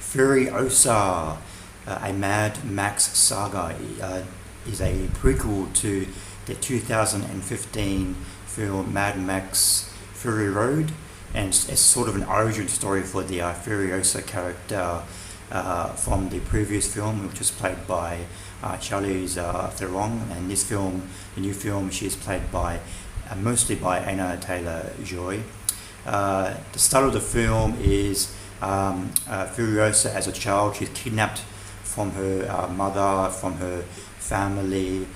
Furiosa, a Mad Max saga, is a prequel to the 2015 film Mad Max Fury Road, and it's sort of an origin story for the Furiosa character from the previous film, which was played by Charlize Theron. And this film, the new film, she's played by mostly by Anna Taylor-Joy. The start of the film is Furiosa as a child. She's kidnapped from her mother, from her family.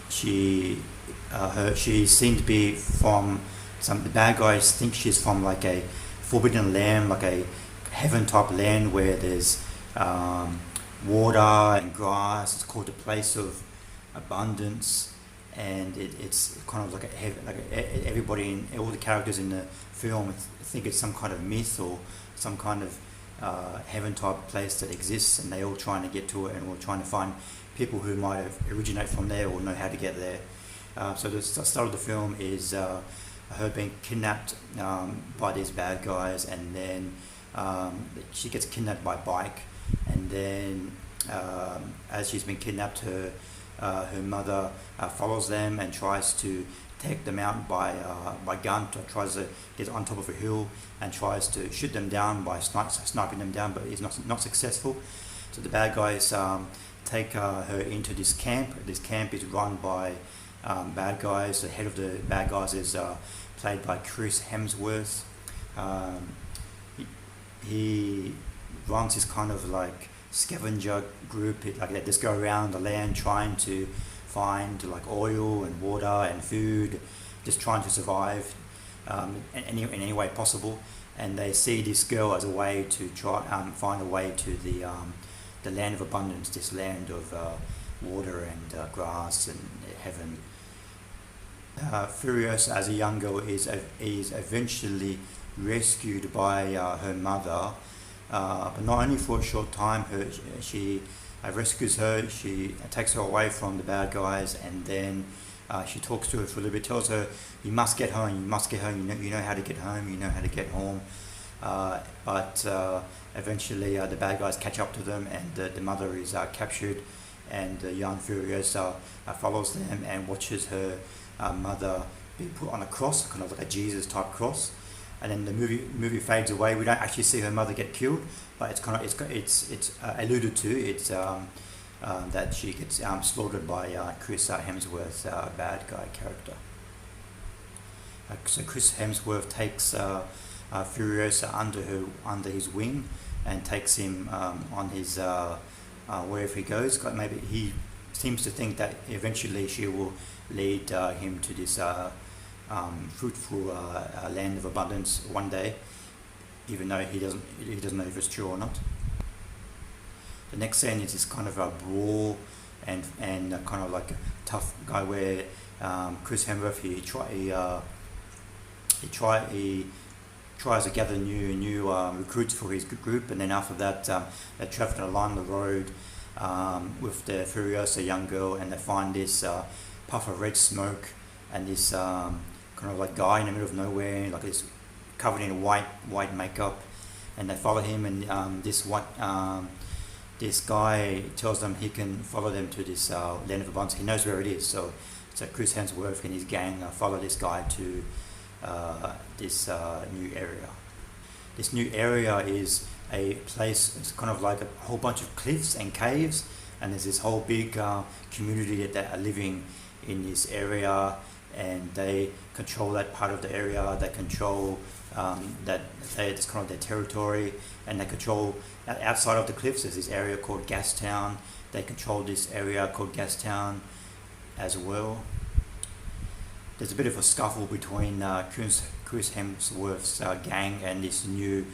She seemed to be from the bad guys think she's from like a forbidden land, like a heaven type land where there's water and grass. It's called the place of abundance, and it's kind of like everybody in all the characters in the film think it's some kind of myth or some kind of heaven type place that exists, and they all trying to get to it, and we're trying to find people who might have originate from there or know how to get there. So the start of the film is her being kidnapped by these bad guys, and then she gets kidnapped by bike, and then as she's been kidnapped, her mother follows them and tries to take them out by gun. Tries to get on top of a hill and tries to shoot them down by sniping them down, but is not successful. So the bad guys take her into this camp. This camp is run by bad guys. The head of the bad guys is played by Chris Hemsworth. He runs this kind of like scavenger group. They just go around the land trying to find like oil and water and food, just trying to survive in any way possible. And they see this girl as a way to try find a way to the land of abundance, this land of water and grass and heaven. Furiosa, as a young girl, is eventually rescued by her mother, but not only for a short time. She rescues her. She takes her away from the bad guys, and then she talks to her for a little bit. Tells her, "You must get home. You must get home. You know how to get home. You know how to get home." But eventually, the bad guys catch up to them, and the mother is captured, and young Furiosa follows them and watches her mother be put on a cross, kind of like a Jesus type cross. And then the movie fades away. We don't actually see her mother get killed, but it's alluded to. It's that she gets slaughtered by Chris Hemsworth's bad guy character. So Chris Hemsworth takes Furiosa under his wing and takes him on his wherever he goes. Maybe he seems to think that eventually she will lead him to this fruitful land of abundance one day, even though he doesn't know if it's true or not. The next scene is this kind of a brawl and kind of like a tough guy where Chris Hemsworth he tries to gather new recruits for his group, and then after that they're traveling along the road with the Furiosa young girl, and they find this puff of red smoke and this kind of like guy in the middle of nowhere, like this covered in white makeup, and they follow him, and this guy tells them he can follow them to this land of abundance. He knows where it is, so Chris Hemsworth and his gang follow this guy to this new area. This new area is a place. It's kind of like a whole bunch of cliffs and caves, and there's this whole big community that are living in this area, and they control that part of the area. They control it's kind of their territory, and they control outside of the cliffs. There's this area called Gastown. They control this area called Gastown as well. There's a bit of a scuffle between Chris Hemsworth's gang and this new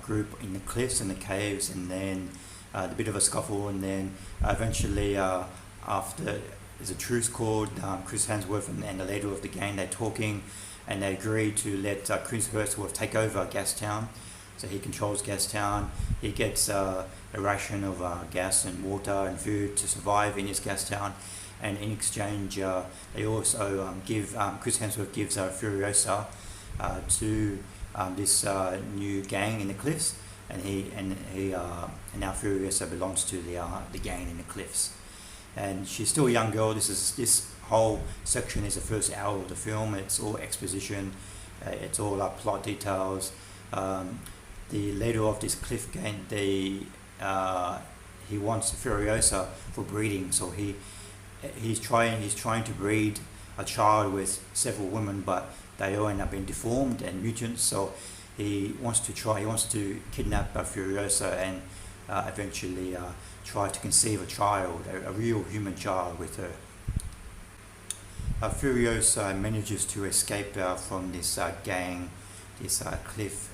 group in the cliffs and the caves, and then a bit of a scuffle, and then eventually after there's a truce called. Chris Hemsworth and the leader of the gang, they're talking, and they agree to let Chris Hemsworth take over Gastown. So he controls Gastown. He gets a ration of gas and water and food to survive in his Gastown. And in exchange, they also give Chris Hemsworth gives Furiosa to this new gang in the cliffs, and now Furiosa belongs to the gang in the cliffs, and she's still a young girl. This whole section is the first hour of the film. It's all exposition, it's all plot details. The leader of this cliff gang, he wants Furiosa for breeding, so he's trying to breed a child with several women, but they all end up being deformed and mutants. So he wants to kidnap Furiosa and eventually try to conceive a child, a real human child with her. Furiosa manages to escape from this gang, this cliff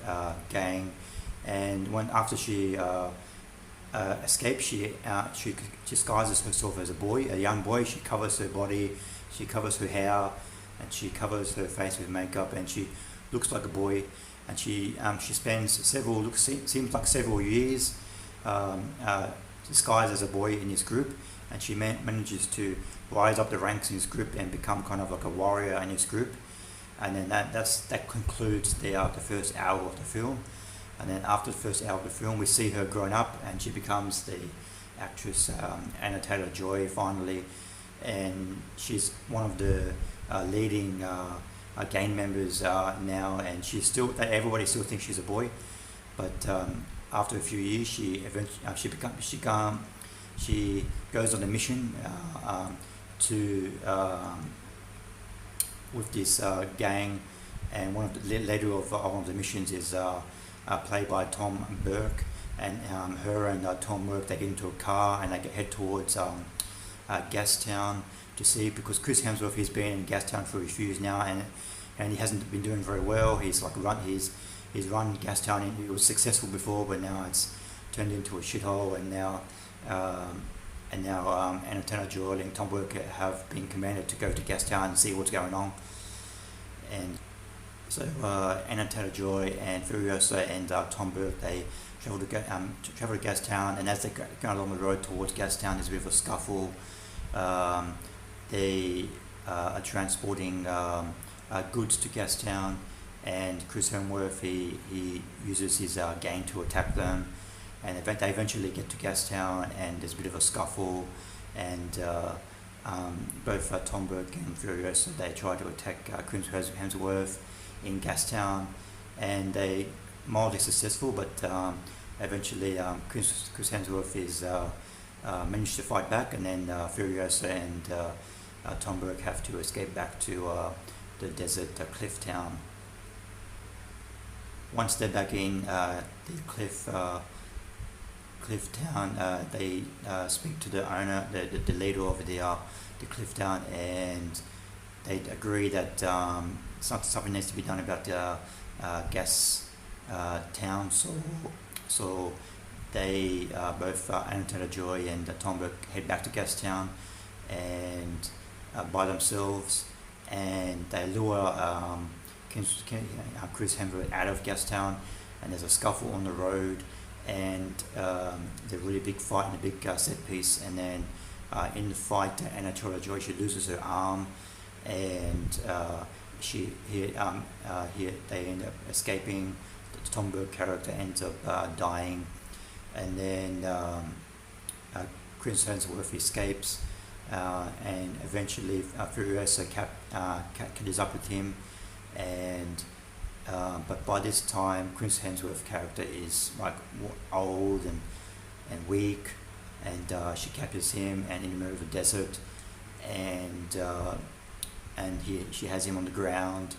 gang, and after she escapes, she disguises herself as a young boy. She covers her body, she covers her hair, and she covers her face with makeup, and she looks like a boy. And she spends several years disguised as a boy in this group, and she manages to rise up the ranks in this group and become kind of like a warrior in this group. And then that concludes the first hour of the film. And then after the first hour of the film, we see her grown up, and she becomes the actress Anna Taylor-Joy finally, and she's one of the leading gang members now, and everybody still thinks she's a boy, but after a few years, she goes on a mission with this gang, and one of the leader of one of the missions is played by Tom Burke, and her and Tom Burke, they get into a car and they head towards Gastown to see, because Chris Hemsworth, he's been in Gastown for a few years now, and he hasn't been doing very well. He's run Gastown. He was successful before, but now it's turned into a shithole, and now Anna Taylor-Joy and Tom Burke have been commanded to go to Gastown and see what's going on. And so Anna Taylor-Joy and Furiosa and Tom Burke, they travel to Gastown, and as they go along the road towards Gastown, there's a bit of a scuffle. They are transporting goods to Gastown, and Chris Hemsworth, he uses his gang to attack them, and they eventually get to Gastown, and there's a bit of a scuffle, and both Tom Burke and Furiosa, they try to attack Chris Hemsworth in Gastown, and they mildly successful, but eventually Chris Hemsworth is managed to fight back, and then Furiosa and Tom Burke have to escape back to the desert cliff town. Once they're back in the cliff town, they speak to the owner, the leader of the cliff town, and they agree that something needs to be done about the gas town. So they both Anna Taylor-Joy and Tom Burke head back to Gastown and by themselves, and they lure Chris Hemsworth out of Gastown, and there's a scuffle on the road, and there's a really big fight and a big set piece, and then in the fight, Anna Taylor-Joy, she loses her arm, and they end up escaping. The Tom Burke character ends up dying, and then Chris Hemsworth escapes, and eventually Furiosa catches up with him, and but by this time Chris Hemsworth's character is like old and weak, and she captures him and in the middle of the desert, and she has him on the ground,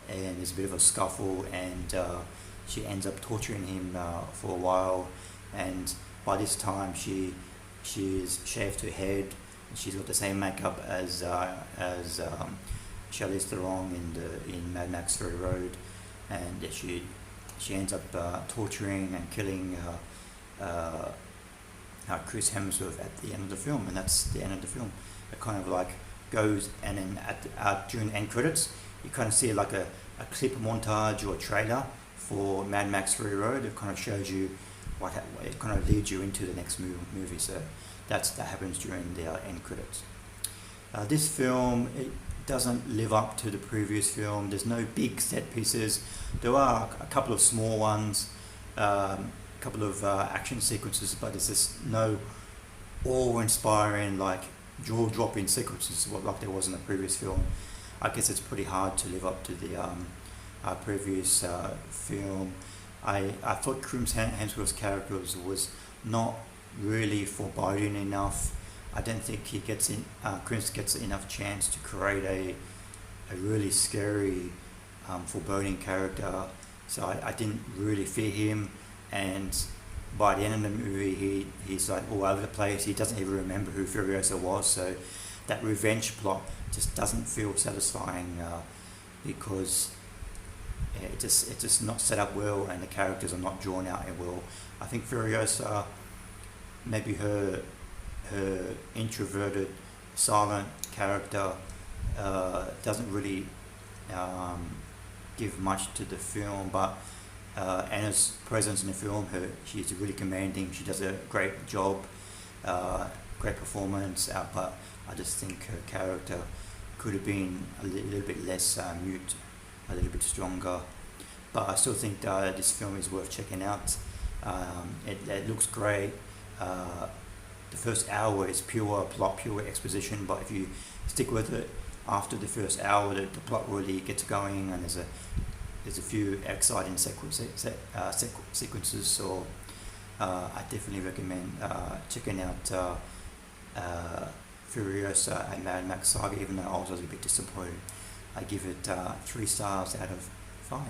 and there's a bit of a scuffle, and she ends up torturing him for a while, and by this time she's shaved her head, and she's got the same makeup as Charlize Theron in Mad Max Fury Road, and she ends up torturing and killing Chris Hemsworth at the end of the film, and that's the end of the film. It kind of like goes, and then during the end credits, you kind of see like a clip montage or a trailer for Mad Max Fury Road. It kind of shows you it kind of leads you into the next movie. So that happens during the end credits. This film, it doesn't live up to the previous film. There's no big set pieces. There are a couple of small ones, couple of action sequences, but there's just no awe-inspiring, like jaw-dropping sequences like there was in the previous film. I guess it's pretty hard to live up to the previous film. I thought Hemsworth's character was not really foreboding enough. I don't think he gets Crims gets enough chance to create a really scary, foreboding character. So I didn't really fear him, and by the end of the movie, he's like all over the place. He doesn't even remember who Furiosa was. So that revenge plot just doesn't feel satisfying because it's just not set up well, and the characters are not drawn out well. I think Furiosa, maybe her introverted, silent character doesn't really give much to the film, but Anna's presence in the film, she's really commanding. She does a great job, great performance, but I just think her character could have been a little bit less mute, a little bit stronger. But I still think this film is worth checking out. It looks great. The first hour is pure plot, pure exposition, but if you stick with it, after the first hour, the plot really gets going, and there's a few exciting sequences. So I definitely recommend checking out Furiosa and Mad Max Saga, even though I was a bit disappointed. I give it 3 stars out of 5.